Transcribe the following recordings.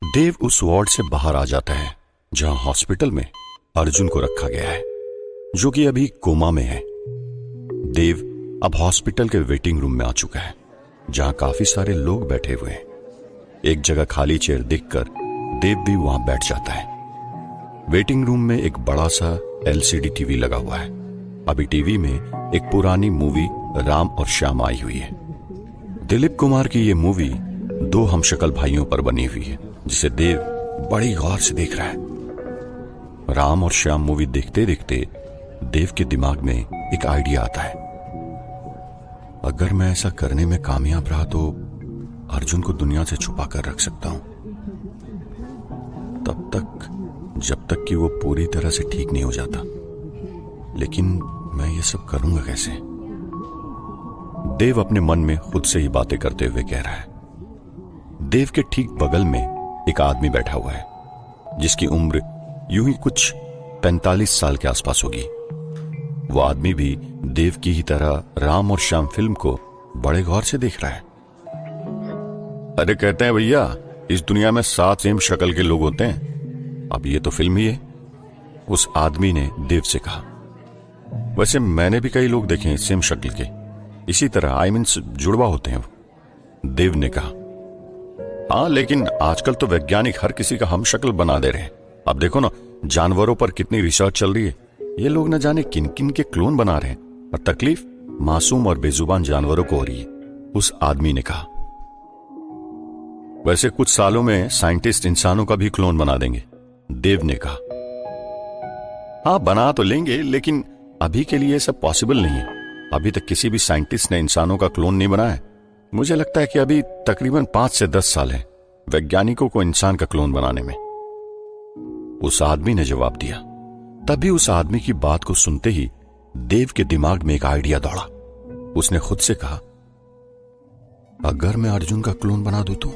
देव उस वार्ड से बाहर आ जाता है जहां हॉस्पिटल में अर्जुन को रखा गया है, जो कि अभी कोमा में है। देव अब हॉस्पिटल के वेटिंग रूम में आ चुका है, जहां काफी सारे लोग बैठे हुए हैं। एक जगह खाली चेयर देखकर देव भी वहां बैठ जाता है। वेटिंग रूम में एक बड़ा सा LCD टीवी लगा हुआ है। अभी टीवी में एक पुरानी मूवी राम और श्याम आई हुई है। दिलीप कुमार की ये मूवी दो हमशक्ल भाइयों पर बनी हुई है, जिसे देव बड़ी गौर से देख रहा है। राम और श्याम मूवी देखते देखते देव के दिमाग में एक आइडिया आता है। अगर मैं ऐसा करने में कामयाब रहा तो अर्जुन को दुनिया से छुपा कर रख सकता हूं, तब तक जब तक कि वो पूरी तरह से ठीक नहीं हो जाता। लेकिन मैं ये सब करूंगा कैसे? देव अपने मन में खुद से ही बातें करते हुए कह रहा है। देव के ठीक बगल में एक आदमी बैठा हुआ है, जिसकी उम्र यूं ही कुछ 45 साल के आसपास होगी। वो आदमी भी देव की ही तरह राम और श्याम फिल्म को बड़े गौर से देख रहा है। अरे कहते हैं भैया, इस दुनिया में 7 सेम शक्ल के लोग होते हैं। अब ये तो फिल्म ही है, उस आदमी ने देव से कहा। वैसे मैंने भी कई लोग देखे हैं सेम शक्ल के, इसी तरह आई मीन जुड़वा होते हैं। देव ने कहा, हाँ लेकिन आजकल तो वैज्ञानिक हर किसी का हम शक्ल बना दे रहे हैं। अब देखो ना, जानवरों पर कितनी रिसर्च चल रही है। ये लोग न जाने किन किन के क्लोन बना रहे हैं, और तकलीफ मासूम और बेजुबान जानवरों को हो रही है, उस आदमी ने कहा। वैसे कुछ सालों में साइंटिस्ट इंसानों का भी क्लोन बना देंगे, देव ने कहा। हाँ बना तो लेंगे, लेकिन अभी के लिए सब पॉसिबल नहीं है। अभी तक किसी भी साइंटिस्ट ने इंसानों का क्लोन नहीं बनाया है। मुझे लगता है कि अभी तकरीबन 5 से 10 साल है वैज्ञानिकों को इंसान का क्लोन बनाने में, उस आदमी ने जवाब दिया। तभी उस आदमी की बात को सुनते ही देव के दिमाग में एक आइडिया दौड़ा। उसने खुद से कहा, अगर मैं अर्जुन का क्लोन बना दूं तो?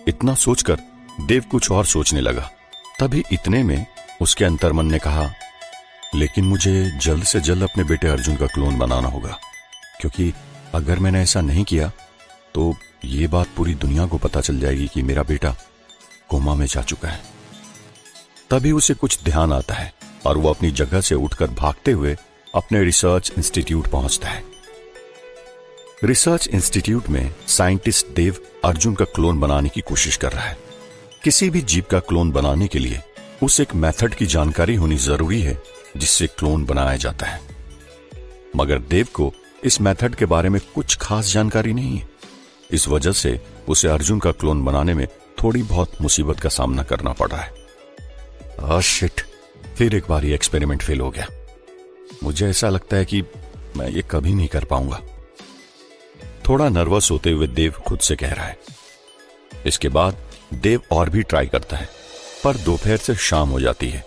इतना सोचकर देव कुछ और सोचने लगा। तभी इतने में उसके अंतर्मन ने कहा, लेकिन मुझे जल्द से जल्द अपने बेटे अर्जुन का क्लोन बनाना होगा, क्योंकि अगर मैंने ऐसा नहीं किया तो ये बात पूरी दुनिया को पता चल जाएगी कि मेरा बेटा कोमा में जा चुका है। तभी उसे कुछ ध्यान आता है और वो अपनी जगह से उठकर भागते हुए अपने रिसर्च इंस्टीट्यूट पहुंचता है। रिसर्च इंस्टीट्यूट में साइंटिस्ट देव अर्जुन का क्लोन बनाने की कोशिश कर रहा है। किसी भी जीव का क्लोन बनाने के लिए उस एक मेथड की जानकारी होनी जरूरी है जिससे क्लोन बनाया जाता है, मगर देव को इस मेथड के बारे में कुछ खास जानकारी नहीं है। इस वजह से उसे अर्जुन का क्लोन बनाने में थोड़ी बहुत मुसीबत का सामना करना पड़ रहा है। शिट, फिर एक बार ये एक्सपेरिमेंट फेल हो गया। मुझे ऐसा लगता है कि मैं ये कभी नहीं कर पाऊंगा, थोड़ा नर्वस होते हुए देव खुद से कह रहा है। इसके बाद देव और भी ट्राई करता है, पर दोपहर से शाम हो जाती है।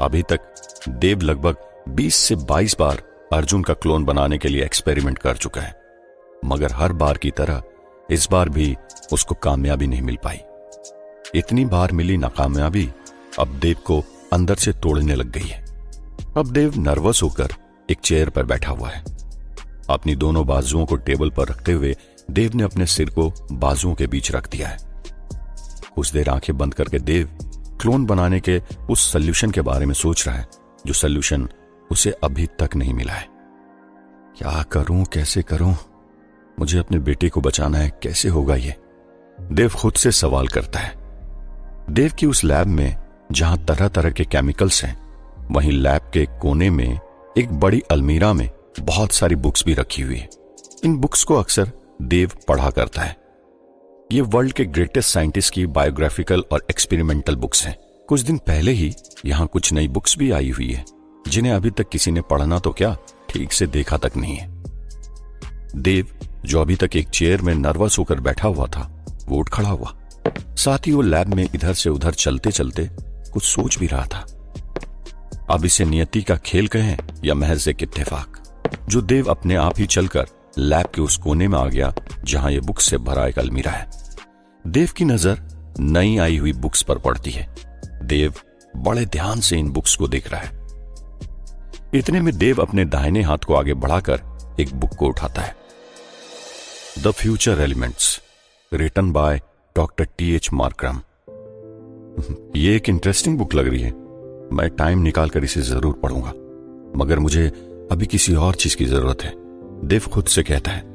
अभी तक देव लगभग 20 से 22 बार अर्जुन का क्लोन बनाने के लिए एक्सपेरिमेंट कर चुका है, मगर हर बार की तरह इस बार भी उसको कामयाबी नहीं मिल पाई। इतनी बार मिली नाकामयाबी अब देव को अंदर से तोड़ने लग गई है। अब देव नर्वस होकर एक चेयर पर बैठा हुआ है। अपनी दोनों बाजुओं को टेबल पर रखते हुए देव ने अपने सिर को बाजुओं के बीच रख दिया है। कुछ देर आंखें बंद करके देव क्लोन बनाने के उस सॉल्यूशन के बारे में सोच रहा है, जो सॉल्यूशन उसे अभी तक नहीं मिला है। क्या करूं, कैसे करूं? मुझे अपने बेटे को बचाना है, कैसे होगा ये? देव खुद से सवाल करता है। देव की उस लैब में जहां तरह तरह के केमिकल्स हैं, वहीं लैब के कोने में एक बड़ी अलमीरा में बहुत सारी बुक्स भी रखी हुई है। इन बुक्स को अक्सर देव पढ़ा करता है। ये वर्ल्ड के ग्रेटेस्ट साइंटिस्ट की बायोग्राफिकल और एक्सपेरिमेंटल बुक्स हैं। कुछ दिन पहले ही यहाँ कुछ नई बुक्स भी आई हुई है, जिन्हें अभी तक किसी ने पढ़ना तो क्या, ठीक से देखा तक नहीं है। देव, जो अभी तक एक चेयर में नर्वस होकर बैठा हुआ था, वो उठ खड़ा हुआ। साथ ही वो लैब में इधर से उधर चलते चलते कुछ सोच भी रहा था। अब इसे नियति का खेल कहें या महज एक इत्तेफाक, जो देव अपने आप ही चलकर लैब के उस कोने में आ गया जहां ये बुक्स से भरा एक अलमीरा है। देव की नजर नई आई हुई बुक्स पर पड़ती है। देव बड़े ध्यान से इन बुक्स को देख रहा है। इतने में देव अपने दाहिने हाथ को आगे बढ़ाकर एक बुक को उठाता है। The future elements, written by doctor T.H. Markram. ये एक इंटरेस्टिंग बुक लग रही है, मैं टाइम निकालकर इसे जरूर पढ़ूंगा, मगर मुझे अभी किसी और चीज की जरूरत है, देव खुद से कहता है।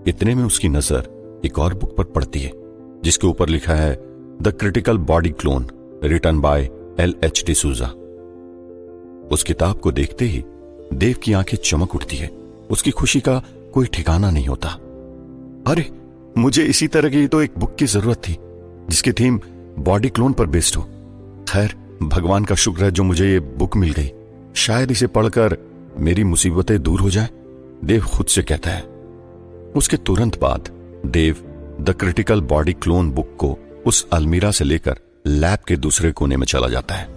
इतने में उसकी नजर एक और बुक पर पड़ती है जिसके ऊपर लिखा है the critical body clone, written by L.H. D'Souza. उस किताब को देखते ही देव की आंखें चमक उठती है, उसकी खुशी का कोई ठिकाना नहीं होता। अरे, मुझे इसी तरह की तो एक बुक की जरूरत थी जिसकी थीम बॉडी क्लोन पर बेस्ड हो। खैर, भगवान का शुक्र है जो मुझे ये बुक मिल गई, शायद इसे पढ़कर मेरी मुसीबतें दूर हो जाए, देव खुद से कहता है। उसके तुरंत बाद देव the critical body clone book को उस अलमीरा से लेकर लैब के दूसरे कोने में चला जाता है।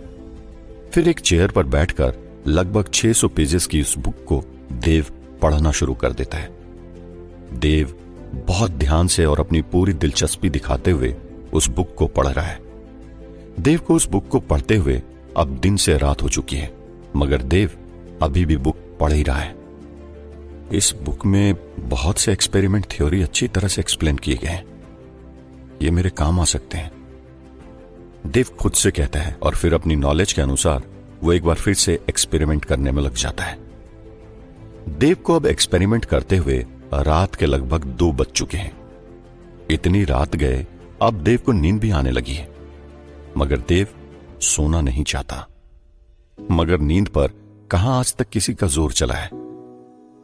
फिर एक चेयर पर बैठकर लगभग 600 पेजेस की उस बुक को देव पढ़ना शुरू कर देता है। देव बहुत ध्यान से और अपनी पूरी दिलचस्पी दिखाते हुए उस बुक को पढ़ रहा है। देव को उस बुक को पढ़ते हुए अब दिन से रात हो चुकी है, मगर देव अभी भी बुक पढ़ ही रहा है। इस बुक में बहुत से एक्सपेरिमेंट थ्योरी अच्छी तरह से एक्सप्लेन किए गए हैं, ये मेरे काम आ सकते हैं, देव खुद से कहता है। और फिर अपनी नॉलेज के अनुसार वो एक बार फिर से एक्सपेरिमेंट करने में लग जाता है। देव को अब एक्सपेरिमेंट करते हुए रात के लगभग 2 बज चुके हैं। इतनी रात गए, अब देव को नींद भी आने लगी है, मगर देव सोना नहीं चाहता। मगर नींद पर कहां आज तक किसी का जोर चला है।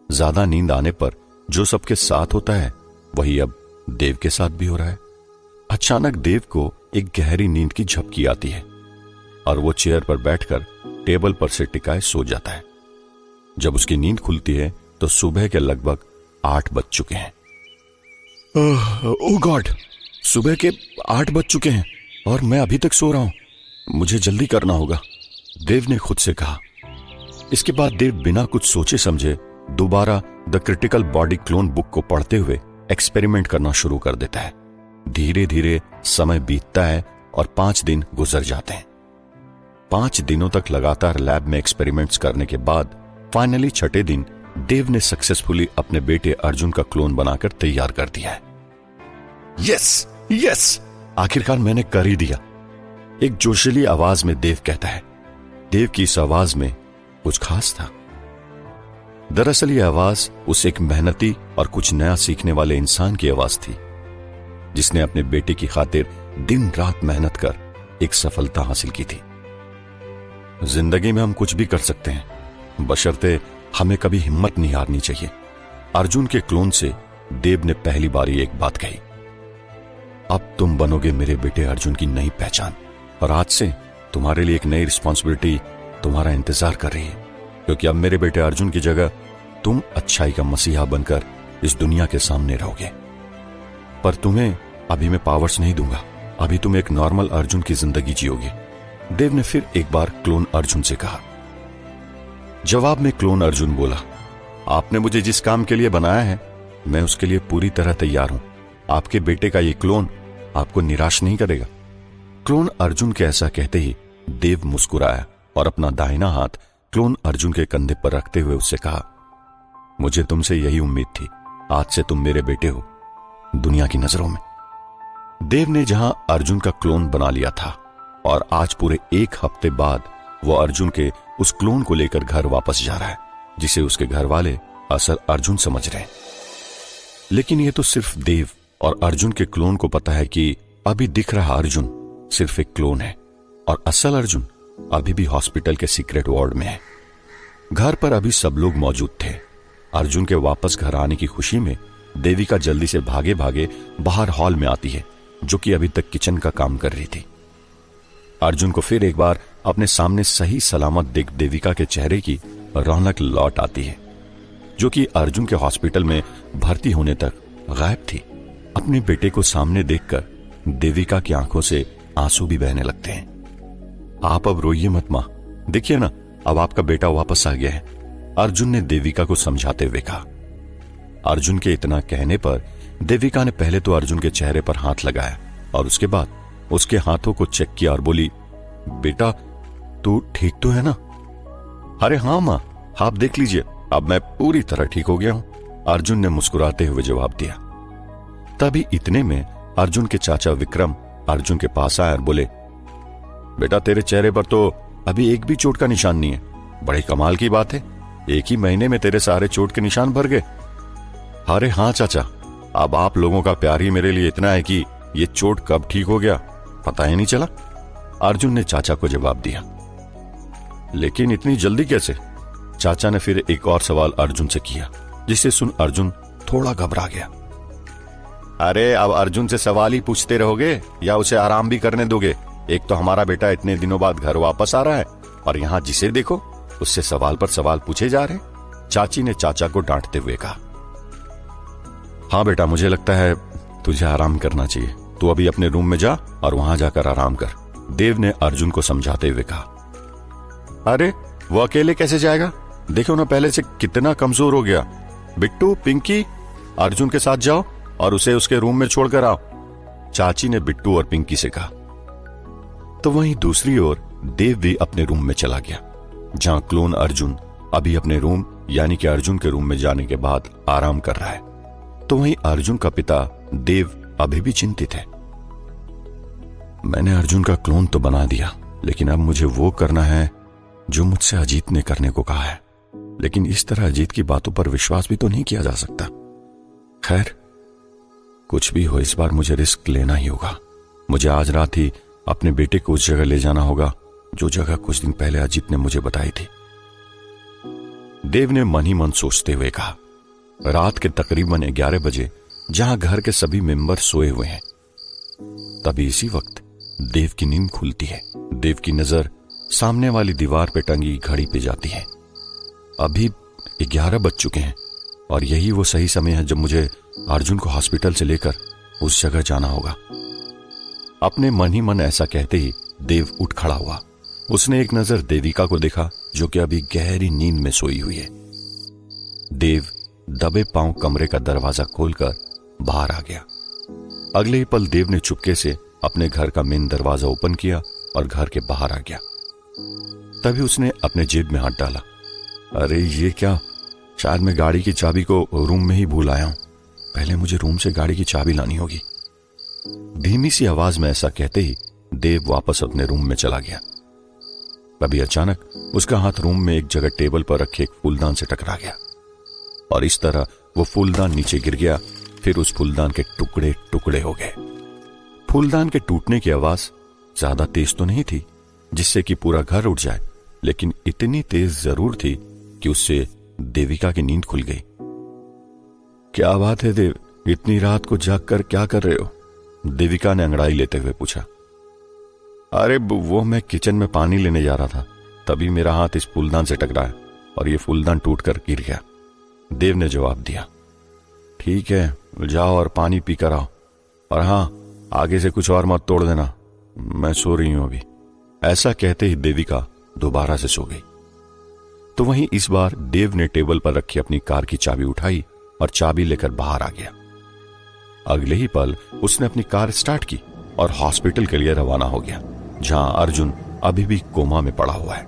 ज्यादा नींद आने पर जो सबके साथ होता है वही अब देव के साथ भी हो रहा है। अचानक देव को एक गहरी नींद की झपकी आती है और वो चेयर पर बैठकर टेबल पर से टिकाए सो जाता है। जब उसकी नींद खुलती है तो सुबह के लगभग 8 बज चुके हैं। ओह गॉड, सुबह के 8 बज चुके हैं और मैं अभी तक सो रहा हूं, मुझे जल्दी करना होगा, देव ने खुद से कहा। इसके बाद देव बिना कुछ सोचे समझे दोबारा the critical body clone book को पढ़ते हुए एक्सपेरिमेंट करना शुरू कर देता है। धीरे धीरे समय बीतता है और 5 दिन गुजर जाते हैं। 5 दिनों तक लगातार लैब में एक्सपेरिमेंट्स करने के बाद फाइनली छठे दिन देव ने सक्सेसफुली अपने बेटे अर्जुन का क्लोन बनाकर तैयार कर दिया है। यस यस, आखिरकार मैंने कर ही दिया, एक जोशीली आवाज में देव कहता है। देव की इस आवाज में कुछ खास था। दरअसल यह आवाज उस एक मेहनती और कुछ नया सीखने वाले इंसान की आवाज थी जिसने अपने बेटे की खातिर दिन रात मेहनत कर एक सफलता हासिल की थी। जिंदगी में हम कुछ भी कर सकते हैं, बशर्ते हमें कभी हिम्मत नहीं हारनी चाहिए। अर्जुन के क्लोन से देव ने पहली बार एक बात कही, अब तुम बनोगे मेरे बेटे अर्जुन की नई पहचान, और आज से तुम्हारे लिए एक नई रिस्पॉन्सिबिलिटी तुम्हारा इंतजार कर रही है, क्योंकि अब मेरे बेटे अर्जुन की जगह तुम अच्छाई का मसीहा बनकर इस दुनिया के सामने रहोगे। पर तुम्हें अभी मैं पावर्स नहीं दूंगा, अभी तुम एक नॉर्मल अर्जुन की जिंदगी जियोगे, देव ने फिर एक बार क्लोन अर्जुन से कहा। जवाब में क्लोन अर्जुन बोला, आपने मुझे जिस काम के लिए बनाया है मैं उसके लिए पूरी तरह तैयार हूं। आपके बेटे का ये क्लोन आपको निराश नहीं करेगा। क्लोन अर्जुन के ऐसा कहते ही देव मुस्कुराया और अपना दाहिना हाथ क्लोन अर्जुन के कंधे पर रखते हुए उससे कहा, मुझे तुमसे यही उम्मीद थी, आज से तुम मेरे बेटे हो दुनिया की नजरों में। देव ने जहां अर्जुन का क्लोन बना लिया था और आज पूरे 1 हफ्ते बाद वो अर्जुन के उस क्लोन को लेकर घर वापस जा रहा है, जिसे उसके घर वाले असल अर्जुन समझ रहे हैं। लेकिन ये तो सिर्फ देव और अर्जुन के क्लोन को पता है कि अभी दिख रहा अर्जुन सिर्फ एक क्लोन है और असल अर्जुन अभी भी हॉस्पिटल के सीक्रेट वार्ड में है। घर पर अभी सब लोग मौजूद थे। अर्जुन के वापस घर आने की खुशी में देविका जल्दी से भागे भागे बाहर हॉल में आती है, जो कि अभी तक किचन का काम कर रही थी। अर्जुन को फिर एक बार अपने सामने सही सलामत देख देविका के चेहरे की रौनक लौट आती है, जो कि अर्जुन के हॉस्पिटल में भर्ती होने तक गायब थी। अपने बेटे को सामने देखकर देविका की आंखों से आंसू भी बहने लगते हैं। आप अब रोइए मत मां, देखिए ना अब आपका बेटा वापस आ गया है, अर्जुन ने देविका को समझाते हुए कहा। अर्जुन के इतना कहने पर देविका ने पहले तो अर्जुन के चेहरे पर हाथ लगाया और उसके बाद उसके हाथों को चेक किया और बोली, बेटा तू ठीक तो है ना? अरे हाँ मां, आप देख लीजिए अब मैं पूरी तरह ठीक हो गया हूं, अर्जुन ने मुस्कुराते हुए जवाब दिया। तभी इतने में अर्जुन के चाचा विक्रम अर्जुन के पास आए और बोले, बेटा तेरे चेहरे पर तो अभी एक भी चोट का निशान नहीं है। बड़े कमाल की बात है, एक ही महीने में तेरे सारे चोट के निशान भर गए। अरे हाँ चाचा, अब आप लोगों का प्यार ही मेरे लिए इतना है कि ये चोट कब ठीक हो गया पता ही नहीं चला। अर्जुन ने चाचा को जवाब दिया। लेकिन इतनी जल्दी कैसे? चाचा ने फिर एक और सवाल अर्जुन से किया, जिसे सुन अर्जुन थोड़ा घबरा गया। अरे अब अर्जुन से सवाल ही पूछते रहोगे या उसे आराम भी करने दोगे? एक तो हमारा बेटा इतने दिनों बाद घर वापस आ रहा है और यहाँ जिसे देखो उससे सवाल पर सवाल पूछे जा रहे। चाची ने चाचा को डांटते हुए कहा। हाँ बेटा, मुझे लगता है तुझे आराम करना चाहिए। तू अभी अपने रूम में जा और वहां जाकर आराम कर, देव ने अर्जुन को समझाते हुए कहा। अरे वो अकेले कैसे जाएगा? देखो ना पहले से कितना कमजोर हो गया। बिट्टू, पिंकी, अर्जुन के साथ जाओ और उसे उसके रूम में छोड़कर आओ, चाची ने बिट्टू और पिंकी से कहा। तो वहीं दूसरी ओर देव भी अपने रूम में चला गया, जहां क्लोन अर्जुन अभी अपने रूम यानी कि अर्जुन के रूम में जाने के बाद आराम कर रहा है। तो वहीं अर्जुन का पिता देव अभी भी चिंतित है। मैंने अर्जुन का क्लोन तो बना दिया, लेकिन अब मुझे वो करना है जो मुझसे अजीत ने करने को कहा है। लेकिन इस तरह अजीत की बातों पर विश्वास भी तो नहीं किया जा सकता। खैर, कुछ भी हो इस बार मुझे रिस्क लेना ही होगा। मुझे आज रात ही अपने बेटे को उस जगह ले जाना होगा जो जगह कुछ दिन पहले अजीत ने मुझे बताई थी, देव ने मन ही मन सोचते हुए कहा। रात के तकरीबन 11 बजे जहां घर के सभी मेंबर सोए हुए हैं, तभी इसी वक्त देव की नींद खुलती है। देव की नजर सामने वाली दीवार पे टंगी घड़ी पे जाती है। अभी 11 बज चुके हैं और यही वो सही समय है जब मुझे अर्जुन को हॉस्पिटल से लेकर उस जगह जाना होगा। अपने मन ही मन ऐसा कहते ही देव उठ खड़ा हुआ। उसने एक नजर देविका को देखा जो कि अभी गहरी नींद में सोई हुई है। देव दबे पांव कमरे का दरवाजा खोलकर बाहर आ गया। अगले ही पल देव ने चुपके से अपने घर का मेन दरवाजा ओपन किया और घर के बाहर आ गया। तभी उसने अपने जेब में हाथ डाला। अरे ये क्या, शायद मैं गाड़ी की चाबी को रूम में ही भूल आया हूं। पहले मुझे रूम से गाड़ी की चाबी लानी होगी। धीमी सी आवाज में ऐसा कहते ही देव वापस अपने रूम में चला गया। तभी अचानक उसका हाथ रूम में एक जगह टेबल पर रखे एक फूलदान से टकरा गया और इस तरह वो फूलदान नीचे गिर गया। फिर उस फूलदान के टुकड़े टुकड़े हो गए। फूलदान के टूटने की आवाज ज्यादा तेज तो नहीं थी जिससे कि पूरा घर उठ जाए, लेकिन इतनी तेज जरूर थी कि उससे देविका की नींद खुल गई। क्या बात है देव, इतनी रात को जाग कर क्या कर रहे हो? देविका ने अंगड़ाई लेते हुए पूछा। अरे वो मैं किचन में पानी लेने जा रहा था, तभी मेरा हाथ इस फूलदान से टकराया और ये फूलदान टूटकर गिर गया, देव ने जवाब दिया। ठीक है, जाओ और पानी पी कर आओ, और हाँ, आगे से कुछ और मत तोड़ देना, मैं सो रही हूं अभी। ऐसा कहते ही देविका दोबारा से सो गई। तो वहीं इस बार देव ने टेबल पर रखी अपनी कार की चाबी उठाई और चाबी लेकर बाहर आ गया। अगले ही पल उसने अपनी कार स्टार्ट की और हॉस्पिटल के लिए रवाना हो गया, जहां अर्जुन अभी भी कोमा में पड़ा हुआ है।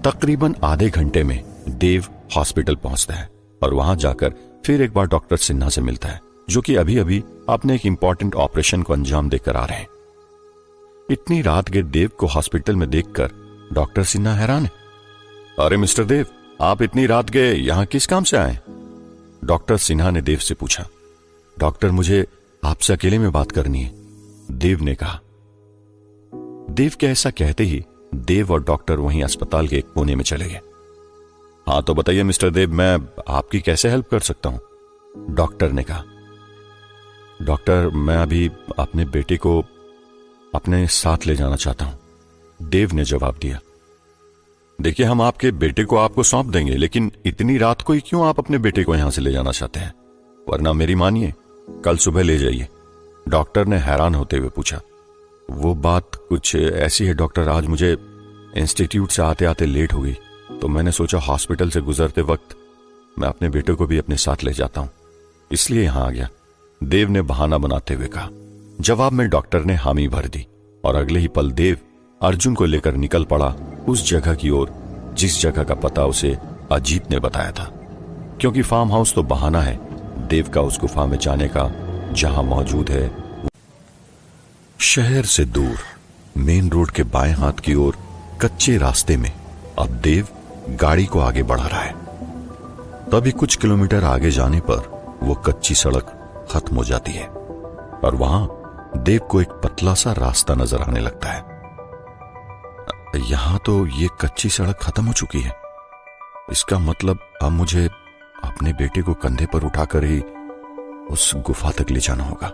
तकरीबन आधे घंटे में देव हॉस्पिटल पहुंचता है और वहां जाकर फिर एक बार डॉक्टर सिन्हा से मिलता है, जो कि अभी अभी अपने एक इंपॉर्टेंट ऑपरेशन को अंजाम देकर आ रहे हैं। इतनी रात के देव को हॉस्पिटल में देखकर डॉक्टर सिन्हा हैरान है। अरे मिस्टर देव, आप इतनी रात के यहां किस काम से आए? डॉक्टर सिन्हा ने देव से पूछा। डॉक्टर, मुझे आपसे अकेले में बात करनी है, देव ने कहा। देव के ऐसा कहते ही देव और डॉक्टर वहीं अस्पताल के एक कोने में चले गए। हाँ तो बताइए मिस्टर देव, मैं आपकी कैसे हेल्प कर सकता हूं? डॉक्टर ने कहा। डॉक्टर, मैं अभी अपने बेटे को अपने साथ ले जाना चाहता हूं, देव ने जवाब दिया। देखिए, हम आपके बेटे को आपको सौंप देंगे, लेकिन इतनी रात को ही क्यों आप अपने बेटे को यहां से ले जाना चाहते हैं? वरना मेरी मानिए, कल सुबह ले जाइए, डॉक्टर ने हैरान होते हुए पूछा। वो बात कुछ ऐसी है डॉक्टर, आज मुझे इंस्टीट्यूट से आते आते लेट हो गई, तो मैंने सोचा हॉस्पिटल से गुजरते वक्त मैं अपने बेटे को भी अपने साथ ले जाता हूं, इसलिए यहां आ गया, देव ने बहाना बनाते हुए कहा। जवाब में डॉक्टर ने हामी भर दी और अगले ही पल देव अर्जुन को लेकर निकल पड़ा उस जगह की ओर जिस जगह का पता उसे अजीत ने बताया था, क्योंकि फार्म हाउस तो बहाना है देव का उस गुफा में जाने का जहां मौजूद है शहर से दूर मेन रोड के बाएं हाथ की ओर कच्चे रास्ते में अब देव गाड़ी को आगे बढ़ा रहा है। तभी कुछ किलोमीटर आगे जाने पर वो कच्ची सड़क खत्म हो जाती है और वहां देव को एक पतला सा रास्ता नजर आने लगता है। यहां तो ये कच्ची सड़क खत्म हो चुकी है। इसका मतलब अब मुझे अपने बेटे को कंधे पर उठाकर ही उस गुफा तक ले जाना होगा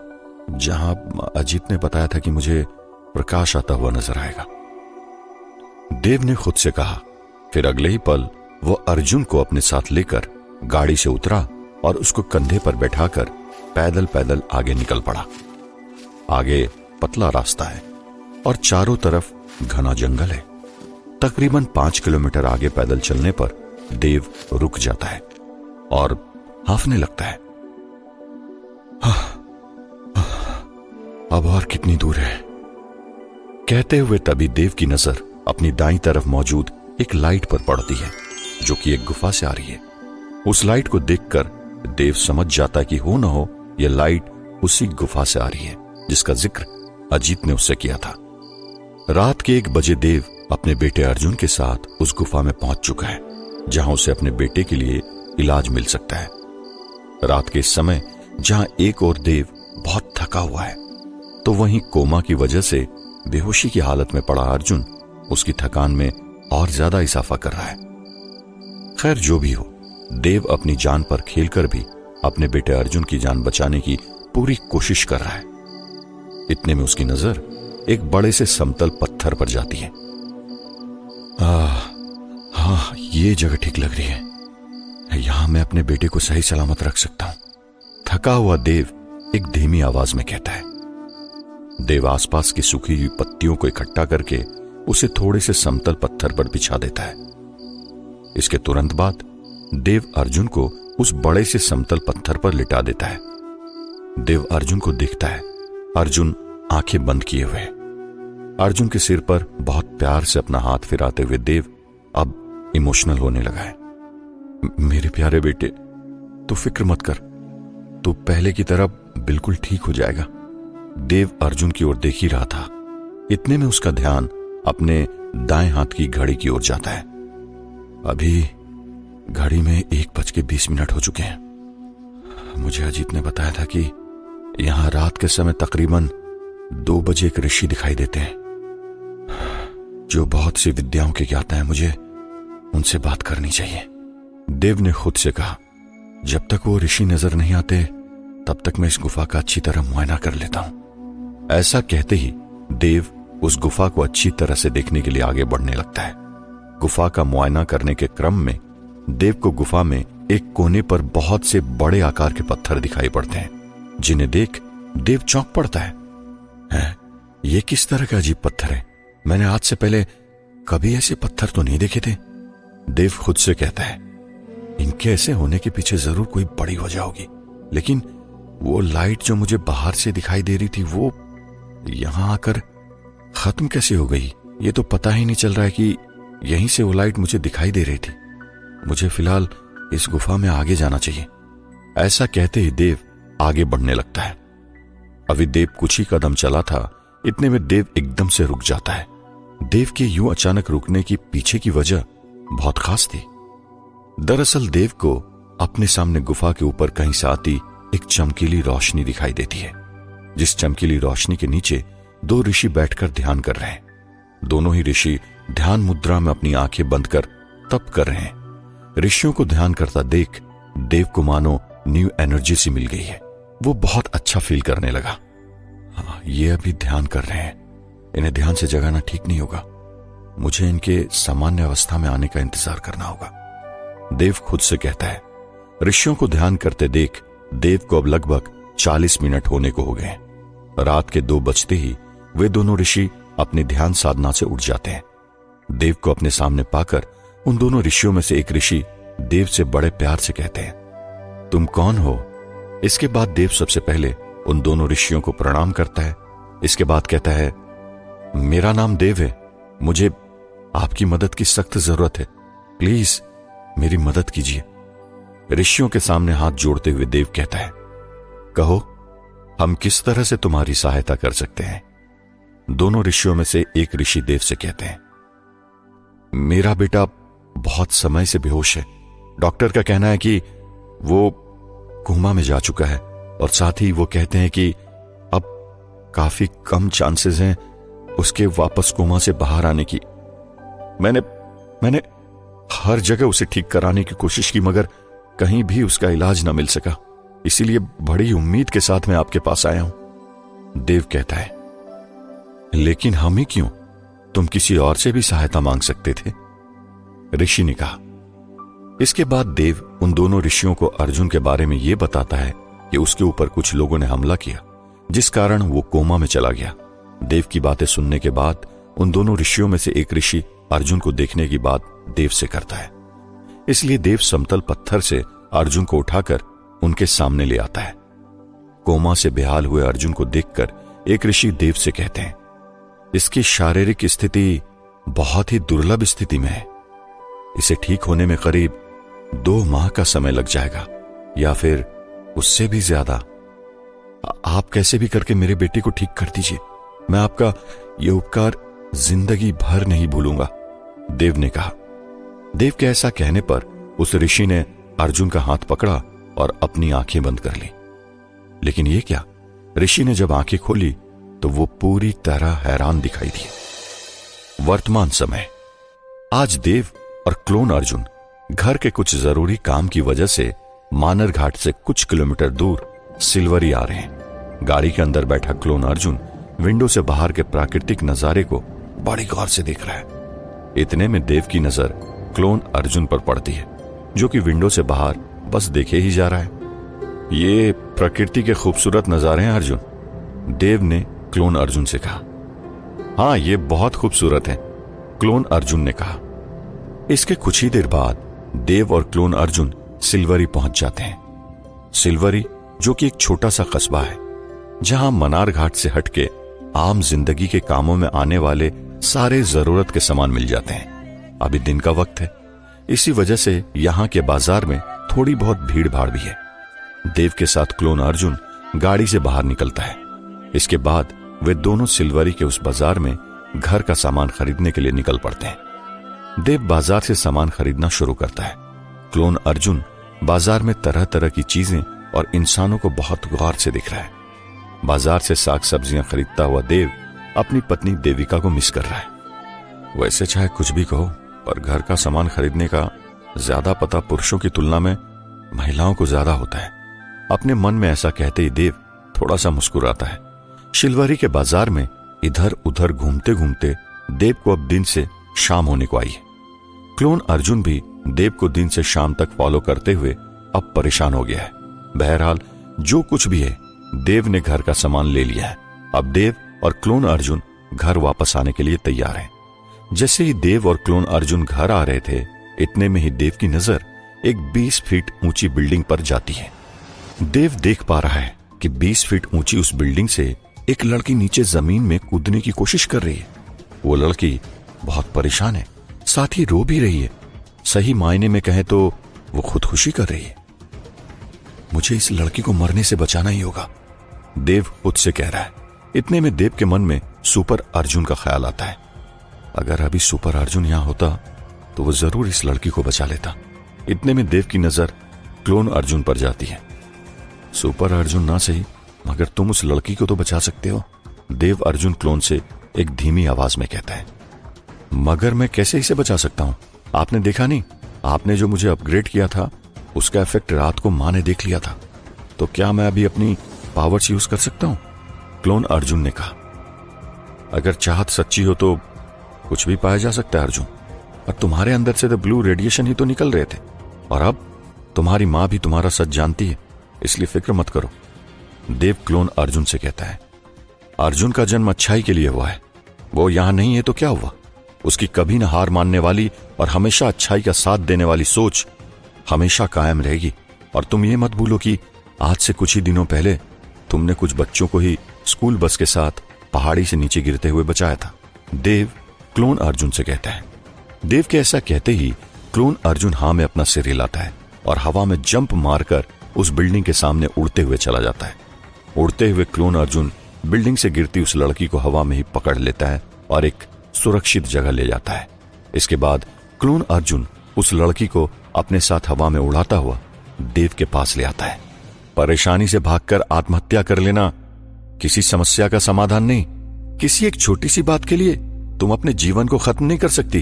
जहां अजीत ने बताया था कि मुझे प्रकाश आता हुआ नजर आएगा, देव ने खुद से कहा। फिर अगले ही पल वो अर्जुन को अपने साथ लेकर गाड़ी से उतरा और उसको कंधे पर बैठाकर पैदल पैदल आगे निकल पड़ा। आगे पतला रास्ता है और चारों तरफ घना जंगल है। तकरीबन 5 किलोमीटर आगे पैदल चलने पर देव रुक जाता है और हांफने लगता है। अब और कितनी दूर है, कहते हुए तभी देव की नजर अपनी दाईं तरफ मौजूद एक लाइट पर पड़ती है जो कि एक गुफा से आ रही है। उस लाइट को देखकर देव समझ जाता है कि हो न हो यह लाइट उसी गुफा से आ रही है जिसका जिक्र अजीत ने उससे किया था। रात के 1 बजे देव अपने बेटे अर्जुन के साथ उस गुफा में पहुंच चुका है जहां उसे अपने बेटे के लिए इलाज मिल सकता है। रात के इस समय जहां एक और देव बहुत थका हुआ है तो वहीं कोमा की वजह से बेहोशी की हालत में पड़ा अर्जुन उसकी थकान में और ज्यादा इजाफा कर रहा है। खैर जो भी हो, देव अपनी जान पर खेलकर भी अपने बेटे अर्जुन की जान बचाने की पूरी कोशिश कर रहा है। इतने में उसकी नजर एक बड़े से समतल पत्थर पर जाती है। हाँ, ये जगह ठीक लग रही है। यहां मैं अपने बेटे को सही सलामत रख सकता हूं, थका हुआ देव एक धीमी आवाज में कहता है। देव आसपास की सूखी हुई पत्तियों को इकट्ठा करके उसे थोड़े से समतल पत्थर पर बिछा देता है। इसके तुरंत बाद देव अर्जुन को उस बड़े से समतल पत्थर पर लिटा देता है। देव अर्जुन को देखता है। अर्जुन आंखें बंद किए हुए। अर्जुन के सिर पर बहुत प्यार से अपना हाथ फिराते हुए देव अब इमोशनल होने लगा है। मेरे प्यारे बेटे, तू फिक्र मत कर, तू पहले की तरह बिल्कुल ठीक हो जाएगा। देव अर्जुन की ओर देख ही रहा था। इतने में उसका ध्यान अपने दाएं हाथ की घड़ी की ओर जाता है। अभी घड़ी में 1:20 हो चुके हैं। मुझे अजीत ने बताया था कि यहां रात के समय तकरीबन 2 बजे एक ऋषि दिखाई देते हैं जो बहुत सी विद्याओं के ज्ञाता है। मुझे उनसे बात करनी चाहिए, देव ने खुद से कहा। जब तक वो ऋषि नजर नहीं आते तब तक मैं इस गुफा का अच्छी तरह मुआयना कर लेता हूं। ऐसा कहते ही देव उस गुफा को अच्छी तरह से देखने के लिए आगे बढ़ने लगता है। गुफा का मुआयना करने के क्रम में देव को गुफा में एक कोने पर बहुत से बड़े आकार के पत्थर दिखाई पड़ते हैं जिन्हें देख देव चौंक पड़ता है। ये किस तरह का अजीब पत्थर है? मैंने आज से पहले कभी ऐसे पत्थर तो नहीं देखे थे, देव खुद से कहता है। इनके ऐसे होने के पीछे जरूर कोई बड़ी वजह होगी, लेकिन वो लाइट जो मुझे बाहर से दिखाई दे रही थी वो यहां आकर खत्म कैसे हो गई? ये तो पता ही नहीं चल रहा है कि यहीं से वो लाइट मुझे दिखाई दे रही थी। मुझे फिलहाल इस गुफा में आगे जाना चाहिए। ऐसा कहते ही देव आगे बढ़ने लगता है। अभी देव कुछ ही कदम चला था, इतने में देव एकदम से रुक जाता है। देव के यूं अचानक रुकने की पीछे की वजह बहुत खास थी। दरअसल देव को अपने सामने गुफा के ऊपर कहीं से आती एक चमकीली रोशनी दिखाई देती है, जिस चमकीली रोशनी के नीचे 2 ऋषि बैठकर ध्यान कर रहे हैं। दोनों ही ऋषि ध्यान मुद्रा में अपनी आंखें बंद कर तप कर रहे हैं। ऋषियों को ध्यान करता देख देव को मानो न्यू एनर्जी सी मिल गई है। वो बहुत अच्छा फील करने लगा। ये अभी ध्यान कर रहे हैं, इन्हें ध्यान से जगाना ठीक नहीं होगा। मुझे इनके सामान्य अवस्था में आने का इंतजार करना होगा, देव खुद से कहता है। ऋषियों को ध्यान करते देख देव को अब लगभग 40 मिनट होने को हो गए। रात के 2 बजते ही वे दोनों ऋषि अपनी ध्यान साधना से उठ जाते हैं। देव को अपने सामने पाकर उन दोनों ऋषियों में से एक ऋषि देव से बड़े प्यार से कहते हैं, तुम कौन हो? इसके बाद देव सबसे पहले उन दोनों ऋषियों को प्रणाम करता है। इसके बाद कहता है, मेरा नाम देव है, मुझे आपकी मदद की सख्त जरूरत है, प्लीज मेरी मदद कीजिए। ऋषियों के सामने हाथ जोड़ते हुए देव कहता है, कहो हम किस तरह से तुम्हारी सहायता कर सकते हैं? दोनों ऋषियों में से एक ऋषि देव से कहते हैं, मेरा बेटा बहुत समय से बेहोश है। डॉक्टर का कहना है कि वो कोमा में जा चुका है और साथ ही वो कहते हैं कि अब काफी कम चांसेस हैं उसके वापस कोमा से बाहर आने की। मैंने हर जगह उसे ठीक कराने की कोशिश की, मगर कहीं भी उसका इलाज ना मिल सका। इसीलिए बड़ी उम्मीद के साथ मैं आपके पास आया हूं। देव कहता है, लेकिन हम ही क्यों? तुम किसी और से भी सहायता मांग सकते थे, ऋषि ने कहा। इसके बाद देव उन दोनों ऋषियों को अर्जुन के बारे में यह बताता है कि उसके ऊपर कुछ लोगों ने हमला किया, जिस कारण वो कोमा में चला गया। देव की बातें सुनने के बाद उन दोनों ऋषियों में से एक ऋषि अर्जुन को देखने की बात देव से करता है। इसलिए देव समतल पत्थर से अर्जुन को उठाकर उनके सामने ले आता है। कोमा से बेहाल हुए अर्जुन को देखकर एक ऋषि देव से कहते हैं, इसकी शारीरिक स्थिति बहुत ही दुर्लभ स्थिति में है। इसे ठीक होने में करीब 2 माह का समय लग जाएगा या फिर उससे भी ज्यादा। आप कैसे भी करके मेरे बेटे को ठीक कर दीजिए। मैं आपका यह उपकार जिंदगी भर नहीं भूलूंगा, देव ने कहा। देव के ऐसा कहने पर उस ऋषि ने अर्जुन का हाथ पकड़ा और अपनी आंखें बंद कर ली। लेकिन ये क्या, ऋषि ने जब आंखें खोली तो वो पूरी तरह हैरान दिखाई दिए। वर्तमान समय। आज देव और क्लोन अर्जुन घर के कुछ जरूरी काम की वजह से मानर घाट से कुछ किलोमीटर दूर सिल्वरी आ रहे हैं। गाड़ी के अंदर बैठा क्लोन अर्जुन विंडो से बाहर के प्राकृतिक नजारे को बड़ी गौर से देख रहा है। इतने में देव की नजर क्लोन अर्जुन पर पड़ती है, जो कि विंडो से बाहर बस देखे ही जा रहा है। ये प्रकृति के खूबसूरत नजारे हैं अर्जुन, देव ने क्लोन अर्जुन से कहा। हाँ, ये बहुत खूबसूरत है, क्लोन अर्जुन ने कहा। इसके कुछ ही देर बाद देव और क्लोन अर्जुन सिल्वरी पहुंच जाते हैं। सिल्वरी जो कि एक छोटा सा कस्बा है, जहां मनार घाट से हटके आम जिंदगी के कामों में आने वाले सारे जरूरत के सामान मिल जाते हैं। अभी दिन का वक्त है, इसी वजह से यहाँ के बाजार में थोड़ी बहुत भीड़ भाड़ भी है। देव के साथ क्लोन अर्जुन गाड़ी से बाहर निकलता है। इसके बाद वे दोनों सिल्वरी के उस बाजार में घर का सामान खरीदने के लिए निकल पड़ते हैं। देव बाजार से सामान खरीदना शुरू करता है। क्लोन अर्जुन बाजार में तरह तरह की चीजें और इंसानों को बहुत गौर से दिख रहा है। बाजार से साग सब्जियां खरीदता हुआ देव अपनी पत्नी देविका को मिस कर रहा है। वैसे चाहे कुछ भी कहो, पर घर का सामान खरीदने का ज्यादा पता पुरुषों की तुलना में महिलाओं को ज्यादा होता है। अपने मन में ऐसा कहते ही देव थोड़ा सा मुस्कुराता है। सिल्वरी के बाजार में इधर उधर घूमते घूमते देव को अब दिन से शाम होने को आई है। क्लोन अर्जुन भी देव को दिन से शाम तक फॉलो करते हुए अब परेशान हो गया है। बहरहाल जो कुछ भी है, देव ने घर का सामान ले लिया है। अब देव और क्लोन अर्जुन घर वापस आने के लिए तैयार हैं। जैसे ही देव और क्लोन अर्जुन घर आ रहे थे, इतने में ही देव की नजर एक 20 फीट ऊंची बिल्डिंग पर जाती है। देव देख पा रहा है कि 20 फीट ऊंची उस बिल्डिंग से एक लड़की नीचे जमीन में कूदने की कोशिश कर रही है। वो लड़की बहुत परेशान है, साथ ही रो भी रही है। सही मायने में कहें तो वो खुदकुशी कर रही है। मुझे इस लड़की को मरने से बचाना ही होगा, देव खुद से कह रहा है। इतने में देव के मन में सुपर अर्जुन का ख्याल आता है। अगर अभी सुपर अर्जुन यहां होता तो वो जरूर इस लड़की को बचा लेता। इतने में देव की नजर क्लोन अर्जुन पर जाती है। सुपर अर्जुन ना सही, मगर तुम उस लड़की को तो बचा सकते हो, देव अर्जुन क्लोन से एक धीमी आवाज में कहता है। मगर मैं कैसे इसे बचा सकता हूं? आपने देखा नहीं, आपने जो मुझे अपग्रेड किया था उसका इफेक्ट रात को मां ने देख लिया था। तो क्या मैं अभी अपनी पावर्स यूज कर सकता हूं? क्लोन अर्जुन ने कहा। अगर चाहत सच्ची हो तो कुछ भी पाया जा सकता है अर्जुन, और तुम्हारे अंदर से तो ब्लू रेडिएशन ही तो निकल रहे थे, और अब तुम्हारी मां भी तुम्हारा सच जानती है, इसलिए फिक्र मत करो, देव क्लोन अर्जुन से कहता है। अर्जुन का जन्म अच्छाई के लिए हुआ है। वो यहां नहीं है तो क्या हुआ? उसकी कभी न हार मानने वाली और हमेशा अच्छाई का साथ देने वाली सोच हमेशा कायम रहेगी। और तुम ये मत भूलो कि आज से कुछ ही दिनों पहले तुमने कुछ बच्चों को ही स्कूल बस के साथ पहाड़ी से नीचे गिरते हुए बचाया था, देव क्लोन अर्जुन से कहता है। देव के ऐसा कहते ही क्लोन अर्जुन हाँ में अपना सिर हिलाता है और हवा में जंप मारकर उस बिल्डिंग के सामने उड़ते हुए चला जाता है। उड़ते हुए क्लोन अर्जुन बिल्डिंग से गिरती उस लड़की को हवा में ही पकड़ लेता है और एक सुरक्षित जगह ले जाता है। इसके बाद क्लोन अर्जुन उस लड़की को अपने साथ हवा में उड़ाता हुआ देव के पास ले आता है। परेशानी से भागकर आत्महत्या कर लेना किसी समस्या का समाधान नहीं। किसी एक छोटी सी बात के लिए तुम अपने जीवन को खत्म नहीं कर सकती।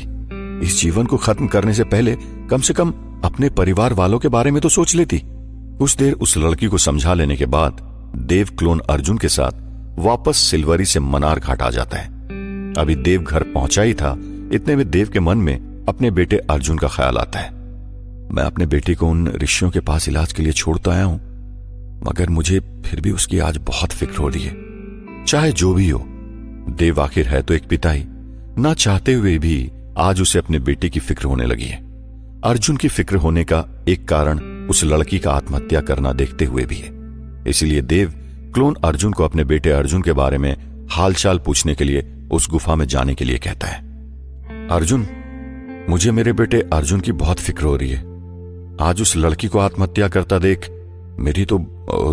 इस जीवन को खत्म करने से पहले कम से कम अपने परिवार वालों के बारे में तो सोच लेती। कुछ देर उस लड़की को समझा लेने के बाद देव क्लोन अर्जुन के साथ वापस सिल्वरी से मनार घाट आ जाता है। अभी देव घर पहुंचा ही था, इतने में देव के मन में अपने बेटे अर्जुन का ख्याल आता है। मैं अपने बेटे को उन ऋषियों के पास इलाज के लिए छोड़ता आया हूं, मगर मुझे फिर भी उसकी आज बहुत फिक्र हो रही है। चाहे जो भी हो, देव आखिर है तो एक पिता ही। ना चाहते हुए भी आज उसे अपने बेटे की फिक्र होने लगी है। अर्जुन की फिक्र होने का एक कारण उस लड़की का आत्महत्या करना देखते हुए भी है। इसलिए देव क्लोन अर्जुन को अपने बेटे अर्जुन के बारे में हालचाल पूछने के लिए उस गुफा में जाने के लिए कहता है। अर्जुन, मुझे मेरे बेटे अर्जुन की बहुत फिक्र हो रही है। आज उस लड़की को आत्महत्या करता देख मेरी तो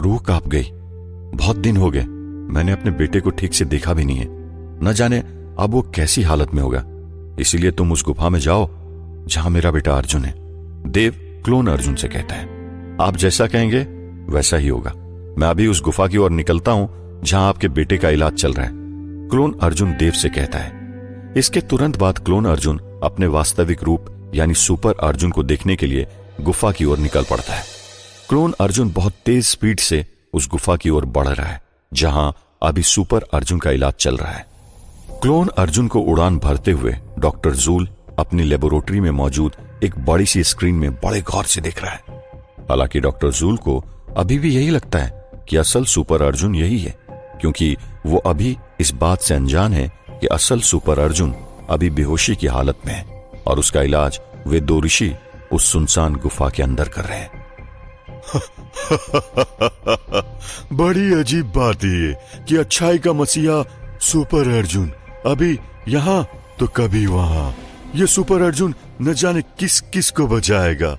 रूह कांप गई। बहुत दिन हो गए मैंने अपने बेटे को ठीक से देखा भी नहीं है। न जाने अब वो कैसी हालत में होगा। इसीलिए तुम उस गुफा में जाओ जहां मेरा बेटा अर्जुन है। देव क्लोन अर्जुन से कहता है, आप जैसा कहेंगे वैसा ही होगा। मैं अभी उस गुफा की ओर निकलता हूं जहां आपके बेटे का इलाज चल रहा है। क्लोन अर्जुन देव से कहता है। इसके तुरंत बाद क्लोन अर्जुन अपने वास्तविक रूप यानी सुपर अर्जुन को देखने के लिए गुफा की ओर निकल पड़ता है। क्लोन अर्जुन बहुत तेज स्पीड से उस गुफा की ओर बढ़ रहा है जहां अभी सुपर अर्जुन का इलाज चल रहा है। क्लोन अर्जुन को उड़ान भरते हुए डॉक्टर जूल अपनी लेबोरेटरी में मौजूद एक बड़ी सी स्क्रीन में बड़े गौर से देख रहा है। हालांकि डॉक्टर जूल को अभी भी यही लगता है कि असल सुपर अर्जुन यही है, क्योंकि वो अभी इस बात से अनजान है कि असल सुपर अर्जुन अभी बेहोशी की हालत में है और उसका इलाज वे दो ऋषि उस सुनसान गुफा के अंदर कर रहे हैं। बड़ी अजीब बात है कि अच्छाई का मसीहा सुपर अर्जुन अभी यहाँ तो कभी वहाँ। ये सुपर अर्जुन न जाने किस किस को बचाएगा।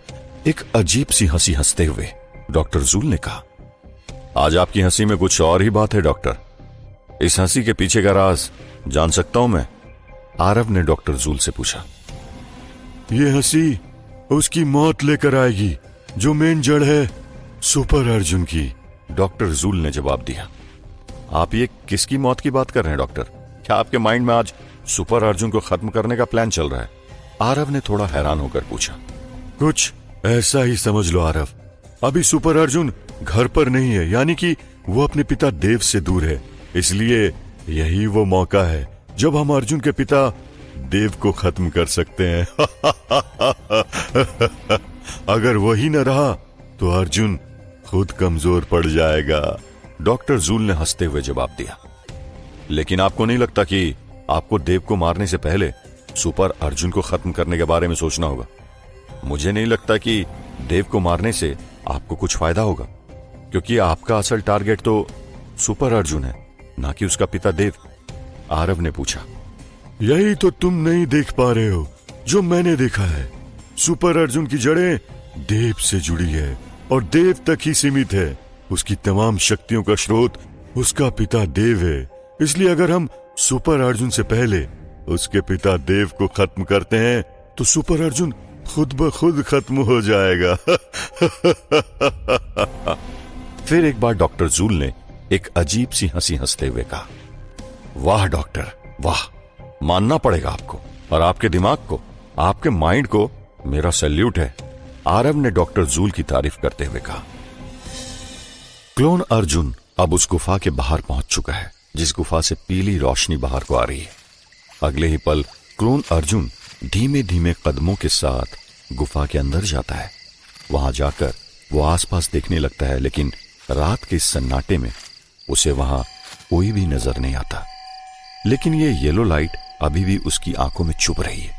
एक अजीब सी हंसी हंसते हुए डॉक्टर जूल ने कहा, आज आपकी हंसी में कुछ और ही बात है डॉक्टर। इस हंसी के पीछे का राज जान सकता हूं मैं? आरव ने डॉक्टर जूल से पूछा। ये हंसी उसकी मौत लेकर आएगी जो मेन जड़ है सुपर अर्जुन की, डॉक्टर जूल ने जवाब दिया। आप ये किसकी मौत की बात कर रहे हैं डॉक्टर? क्या आपके माइंड में आज सुपर अर्जुन को खत्म करने का प्लान चल रहा है? आरव ने थोड़ा हैरान होकर पूछा। कुछ ऐसा ही समझ लो आरव। अभी सुपर अर्जुन घर पर नहीं है, यानी कि वो अपने पिता देव से दूर है। इसलिए यही वो मौका है जब हम अर्जुन के पिता देव को खत्म कर सकते हैं। अगर वही न रहा तो अर्जुन खुद कमजोर पड़ जाएगा, डॉक्टर जूल ने हंसते हुए जवाब दिया। लेकिन आपको नहीं लगता कि आपको देव को मारने से पहले सुपर अर्जुन को खत्म करने के बारे में सोचना होगा? मुझे नहीं लगता कि देव को मारने से आपको कुछ फायदा होगा, क्योंकि आपका असल टारगेट तो सुपर अर्जुन है, ना कि उसका पिता देव, आरव ने पूछा। यही तो तुम नहीं देख पा रहे हो जो मैंने देखा है। सुपर अर्जुन की जड़ें देव से जुड़ी है और देव तक ही सीमित है। उसकी तमाम शक्तियों का स्रोत उसका पिता देव है। इसलिए अगर हम सुपर अर्जुन से पहले उसके पिता देव को खत्म करते हैं तो सुपर अर्जुन खुद ब खुद खत्म हो जाएगा। फिर एक बार डॉक्टर जूल ने एक अजीब सी हंसी हंसते हुए कहा, वाह डॉक्टर वाह, मानना पड़ेगा आपको और आपके दिमाग को, आपके माइंड को मेरा सैल्यूट है, आरव ने डॉक्टर जूल की तारीफ करते हुए कहा। क्लोन अर्जुन अब उस गुफा के बाहर पहुंच चुका है, जिस गुफा से पीली रोशनी बाहर को आ रही है। अगले ही पल क्लोन अर्जुन धीमे धीमे कदमों के साथ गुफा के अंदर जाता है। वहां जाकर वो आसपास देखने लगता है, लेकिन रात के इस सन्नाटे में उसे वहां कोई भी नजर नहीं आता। लेकिन ये येलो लाइट अभी भी उसकी आंखों में चुभ रही है।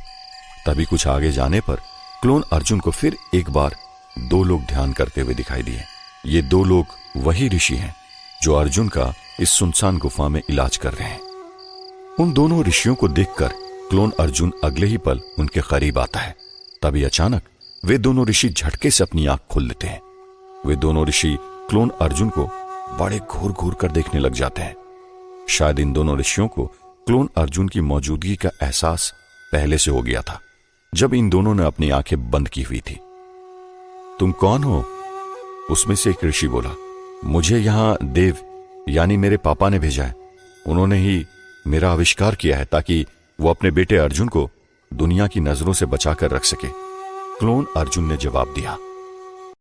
तभी कुछ आगे जाने पर क्लोन अर्जुन को फिर एक बार दो लोग ध्यान करते हुए दिखाई दिए। ये दो लोग वही ऋषि हैं जो अर्जुन का इस सुनसान गुफा में इलाज कर रहे हैं। उन दोनों ऋषियों को देखकर क्लोन अर्जुन अगले ही पल उनके करीब आता है। तभी अचानक वे दोनों ऋषि झटके से अपनी आंख खोल लेते हैं। वे दोनों ऋषि क्लोन अर्जुन को बड़े घूर घूर कर देखने लग जाते हैं। शायद इन दोनों ऋषियों को क्लोन अर्जुन की मौजूदगी का एहसास पहले से हो गया था, जब इन दोनों ने अपनी आंखें बंद की हुई थी। तुम कौन हो? उसमें से एक ऋषि बोला। मुझे यहां देव यानी मेरे पापा ने भेजा है। उन्होंने ही मेरा आविष्कार किया है ताकि वो अपने बेटे अर्जुन को दुनिया की नजरों से बचाकर रख सके। क्लोन अर्जुन ने जवाब दिया।